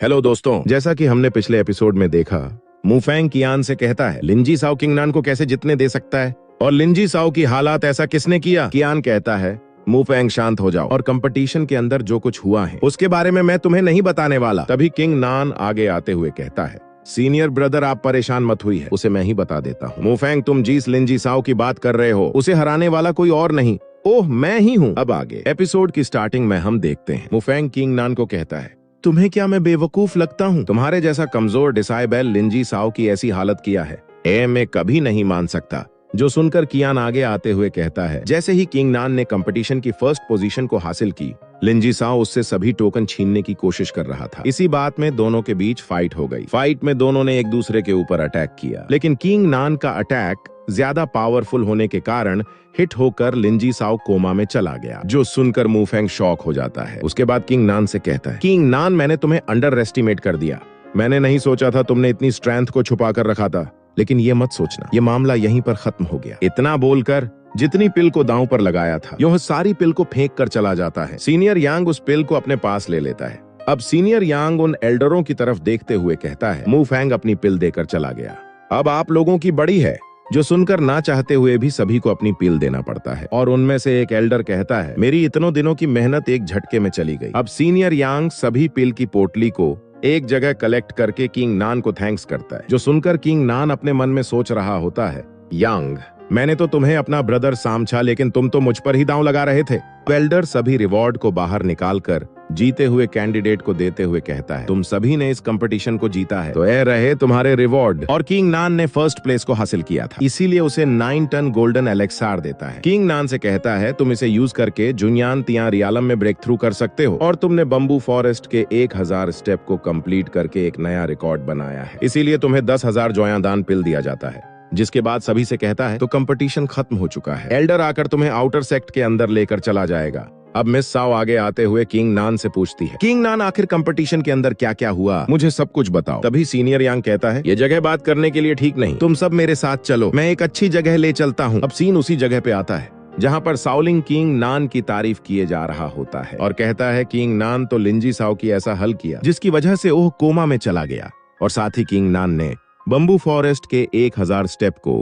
Hello दोस्तों, जैसा कि हमने पिछले एपिसोड में देखा, मुफैंग कियान से कहता है लिंजी साओ किंगनान को कैसे जितने दे सकता है और लिंजी साओ की हालात ऐसा किसने किया। कियान कहता है मुफैंग शांत हो जाओ और कंपटीशन के अंदर जो कुछ हुआ है उसके बारे में मैं तुम्हें नहीं बताने वाला। तभी किंग नान आगे आते हुए कहता है सीनियर ब्रदर आप परेशान मत हुई है, उसे मैं ही बता देता हूँ। मुफैंग तुम जिस लिंजी साओ की बात कर रहे हो उसे हराने वाला कोई और नहीं, ओह मैं ही हूँ। अब आगे एपिसोड की स्टार्टिंग में हम देखते हैं मुफैंग किंग नान को कहता है तुम्हें क्या मैं बेवकूफ लगता हूँ? तुम्हारे जैसा कमजोर डिसाइबल लिंजी साओ की ऐसी हालत किया है मैं कभी नहीं मान सकता। जो सुनकर कियान आगे आते हुए कहता है जैसे ही किंग नान ने कंपटीशन की फर्स्ट पोजीशन को हासिल की, लिंजी साओ उससे सभी टोकन छीनने की कोशिश कर रहा था। इसी बात में दोनों के बीच फाइट हो गई। फाइट में दोनों ने एक दूसरे के ऊपर अटैक किया, लेकिन किंग नान का अटैक ज्यादा पावरफुल होने के कारण हिट होकर लिंजी साओ कोमा में चला गया, जो सुनकर मुफैंग शॉक हो जाता है। उसके बाद किंग नान से कहता है किंग नान मैंने तुम्हें अंडर एस्टिमेट कर दिया, मैंने नहीं सोचा था तुमने इतनी स्ट्रेंथ को छुपा कर रखा था, लेकिन ये मत सोचना ये मामला यहीं पर खत्म हो गया। इतना बोलकर जितनी पिल को दांव पर लगाया था यह सारी पिल को फेंक कर चला जाता है। सीनियर यांग उस पिल को अपने पास ले लेता है। अब सीनियर यांग उन एल्डरों की तरफ देखते हुए कहता है मुफैंग अपनी पिल देकर चला गया, अब आप लोगों की बड़ी है। जो सुनकर ना चाहते हुए भी सभी को अपनी पील देना पड़ता है और उनमें से एक एल्डर कहता है मेरी इतनों दिनों की मेहनत एक झटके में चली गई। अब सीनियर यांग सभी पील की पोटली को एक जगह कलेक्ट करके किंग नान को थैंक्स करता है। जो सुनकर किंग नान अपने मन में सोच रहा होता है यांग मैंने तो तुम्हें अपना ब्रदर समझा, लेकिन तुम तो मुझ पर ही दांव लगा रहे थे। एल्डर सभी रिवॉर्ड को बाहर निकालकर जीते हुए कैंडिडेट को देते हुए कहता है तुम सभी ने इस कंपटीशन को जीता है, तो ये रहे तुम्हारे रिवॉर्ड। और किंग नान ने फर्स्ट प्लेस को हासिल किया था, इसीलिए उसे 9 टन गोल्डन एलेक्सार देता है। किंग नान से कहता है तुम इसे यूज करके जुनियान तियां रियालम में ब्रेक थ्रू कर सकते हो और तुमने बम्बू फॉरेस्ट के 1000 स्टेप को कंप्लीट करके एक नया रिकॉर्ड बनाया है, इसीलिए तुम्हें 10,000 जोयादान पिल दिया जाता है। जिसके बाद सभी से कहता है तो कंपटीशन खत्म हो चुका है, एल्डर आकर तुम्हें आउटर सेक्ट के अंदर लेकर चला जाएगा। अब मिस साओ आगे आते हुए किंग नान से पूछती है किंग नान आखिर कंपटीशन के अंदर क्या क्या हुआ, मुझे सब कुछ बताओ। तभी सीनियर यांग कहता है ये जगह बात करने के लिए ठीक नहीं, तुम सब मेरे साथ चलो, मैं एक अच्छी जगह ले चलता हूँ। अब सीन उसी जगह पे आता है जहाँ पर साओलिंग किंग नान की तारीफ किए जा रहा होता है और कहता है किंग नान तो लिंजी साओ की ऐसा हल किया जिसकी वजह से वो कोमा में चला गया, और साथ ही किंग नान ने बम्बू फॉरेस्ट के 1000 स्टेप को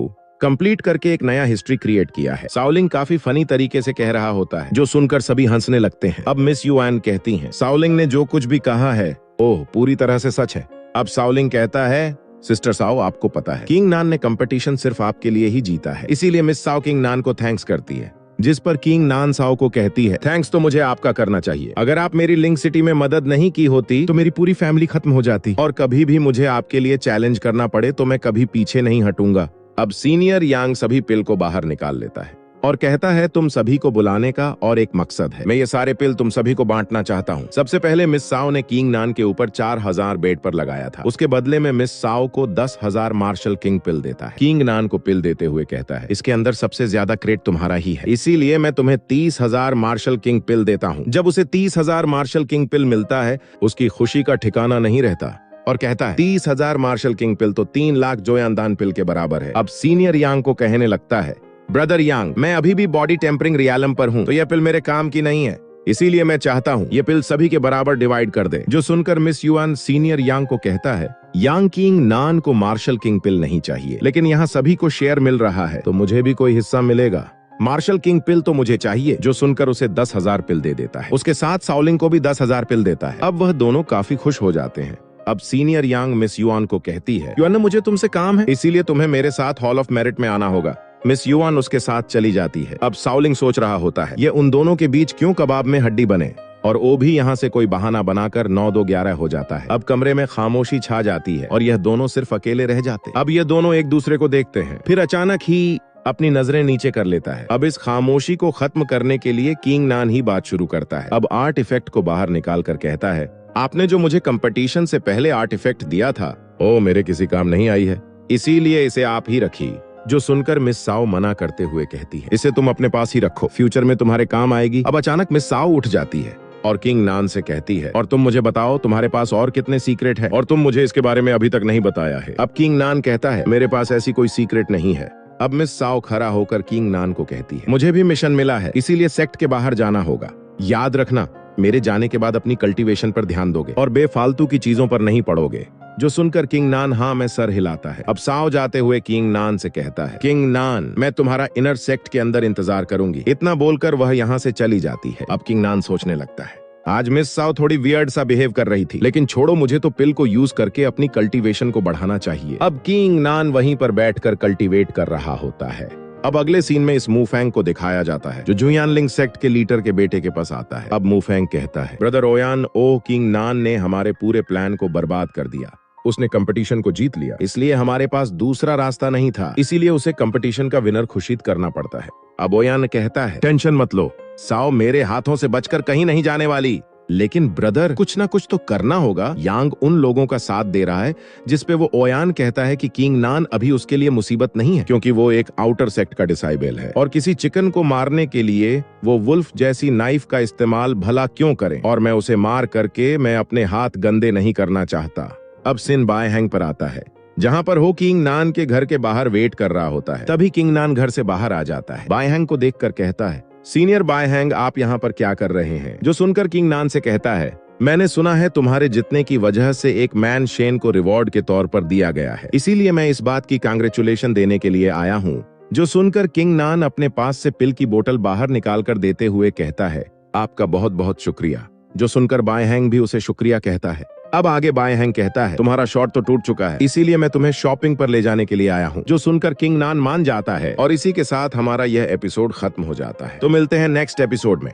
कंप्लीट करके एक नया हिस्ट्री क्रिएट किया है। साओलिंग काफी फनी तरीके से कह रहा होता है, जो सुनकर सभी हंसने लगते हैं। अब मिस युआन कहती हैं साओलिंग ने जो कुछ भी कहा है ओह पूरी तरह से सच है। अब साओलिंग कहता है सिस्टर साओ आपको पता है किंग नान ने कंपटीशन सिर्फ आपके लिए ही जीता है, इसीलिए मिस साओ किंग नान को थैंक्स करती है। जिस पर किंग नान साओ को कहती है थैंक्स तो मुझे आपका करना चाहिए, अगर आप मेरी लिंक सिटी में मदद नहीं की होती तो मेरी पूरी फैमिली खत्म हो जाती, और कभी भी मुझे आपके लिए चैलेंज करना पड़े तो मैं कभी पीछे नहीं हटूंगा। अब सीनियर यांग सभी पिल को बाहर निकाल लेता है और कहता है तुम सभी को बुलाने का और एक मकसद है, मैं ये सारे पिल तुम सभी को बांटना चाहता हूँ। सबसे पहले मिस साओ ने किंग नान के ऊपर 4000 बेड पर लगाया था, उसके बदले में मिस साओ को 10,000 मार्शल किंग पिल देता है। किंग नान को पिल देते हुए कहता है इसके अंदर सबसे ज्यादा क्रेडिट तुम्हारा ही है, इसीलिए मैं तुम्हें 30,000 मार्शल किंग पिल देता हूँ। जब उसे 30,000 मार्शल किंग पिल मिलता है उसकी खुशी का ठिकाना नहीं रहता और कहता है 30,000 मार्शल किंग पिल तो 3 लाख जोयादान पिल के बराबर है। अब सीनियर यांग को कहने लगता है ब्रदर यांग मैं अभी भी बॉडी टेम्परिंग रियालम पर हूँ, तो यह पिल मेरे काम की नहीं है, इसीलिए मैं चाहता हूँ ये पिल सभी के बराबर डिवाइड कर दे। जो सुनकर मिस युआन सीनियर यांग को कहता है यांग किंग नान को मार्शल किंग पिल नहीं चाहिए, लेकिन यहाँ सभी को शेयर मिल रहा है तो मुझे भी कोई हिस्सा मिलेगा, मार्शल किंग पिल तो मुझे चाहिए। जो सुनकर उसे 10,000 पिल दे देता है, उसके साथ साओलिंग को भी 10,000 पिल देता है। अब वह दोनों काफी खुश हो जाते हैं। अब सीनियर यांग मिस युआन को कहती है युआन मुझे तुमसे काम है, इसीलिए तुम्हें मेरे साथ हॉल ऑफ मेरिट में आना होगा। मिस युआन उसके साथ चली जाती है। अब साओलिंग सोच रहा होता है ये उन दोनों के बीच क्यों कबाब में हड्डी बने, और वो भी यहाँ से कोई बहाना बनाकर 9-2-11 हो जाता है। अब कमरे में खामोशी छा जाती है और यह दोनों सिर्फ अकेले रह जाते। अब ये दोनों एक दूसरे को देखते हैं, फिर अचानक ही अपनी नजरें नीचे कर लेता है। अब इस खामोशी को खत्म करने के लिए किंग नान ही बात शुरू करता है। अब आर्ट इफेक्ट को बाहर निकाल कर कहता है आपने जो मुझे कंपटीशन से पहले आर्ट इफेक्ट दिया था वो मेरे किसी काम नहीं आई है, इसीलिए इसे आप ही रखिए। जो सुनकर मिस साओ मना करते हुए कहती है इसे तुम अपने पास ही रखो, फ्यूचर में तुम्हारे काम आएगी। अब अचानक मिस साओ उठ जाती है और किंग नान से कहती है और तुम मुझे बताओ तुम्हारे पास और कितने सीक्रेट है, और तुम मुझे इसके बारे में अभी तक नहीं बताया है। अब किंग नान कहता है मेरे पास ऐसी कोई सीक्रेट नहीं है। अब मिस साओ खड़ा होकर किंग नान को कहती है मुझे भी मिशन मिला है, इसीलिए सेक्ट के बाहर जाना होगा, याद रखना मेरे जाने के बाद अपनी कल्टीवेशन पर ध्यान दोगे और बेफालतू की चीजों पर नहीं पड़ोगे। जो सुनकर किंग नान हाँ में सर हिलाता है। अब साओ जाते हुए किंग नान से कहता है, किंग नान, मैं तुम्हारा इनर सेक्ट के अंदर इंतजार करूंगी। इतना बोलकर वह यहाँ से चली जाती है। अब किंग नान सोचने लगता है, आज मिस साओ थोड़ी वियर्ड सा बिहेव कर रही थी, लेकिन छोड़ो, मुझे तो पिल को यूज करके अपनी कल्टीवेशन को बढ़ाना चाहिए। अब किंग नान वहीं पर बैठकर कल्टीवेट कर रहा होता है। अब अगले सीन में इस मुफैंग को दिखाया जाता है, जो जुयानलिंग सेक्ट के लीडर के बेटे के पास आता है। अब मुफैंग कहता है, ब्रदर ओयान, किंग नान ने हमारे पूरे प्लान को बर्बाद कर दिया। उसने कंपटीशन को जीत लिया, इसलिए हमारे पास दूसरा रास्ता नहीं था, इसीलिए उसे कंपटीशन का विनर घोषित करना पड़ता है। अब ओयान कहता है, टेंशन मत लो, साओ मेरे हाथों से बचकर कहीं नहीं जाने वाली। लेकिन ब्रदर, कुछ ना कुछ तो करना होगा। यांग उन लोगों का साथ दे रहा है जिस पे वो ओयान कहता है कि किंग नान अभी उसके लिए मुसीबत नहीं है, क्योंकि वो एक आउटर सेक्ट का डिसाइबल है और किसी चिकन को मारने के लिए वो वुल्फ जैसी नाइफ का इस्तेमाल भला क्यों करें, और मैं उसे मार करके मैं अपने हाथ गंदे नहीं करना चाहता। अब सिन बाय हैंग पर आता है, जहां पर हो किंग नान के घर के बाहर वेट कर रहा होता है। तभी किंग नान घर से बाहर आ जाता है। बाय हैंग को देखकर कहता है, सीनियर बाय हैंग, आप यहाँ पर क्या कर रहे हैं? जो सुनकर किंग नान से कहता है, मैंने सुना है तुम्हारे जितने की वजह से एक मैन शेन को रिवॉर्ड के तौर पर दिया गया है, इसीलिए मैं इस बात की कांग्रेचुलेशन देने के लिए आया हूँ। जो सुनकर किंग नान अपने पास से पिल की बोतल बाहर निकाल कर देते हुए कहता है, आपका बहुत बहुत शुक्रिया। जो सुनकर बाय हैंग भी उसे शुक्रिया कहता है। अब आगे बाय हैंग कहता है, तुम्हारा शॉट तो टूट चुका है, इसीलिए मैं तुम्हें शॉपिंग पर ले जाने के लिए आया हूँ। जो सुनकर किंग नान मान जाता है और इसी के साथ हमारा यह एपिसोड खत्म हो जाता है। तो मिलते हैं नेक्स्ट एपिसोड में।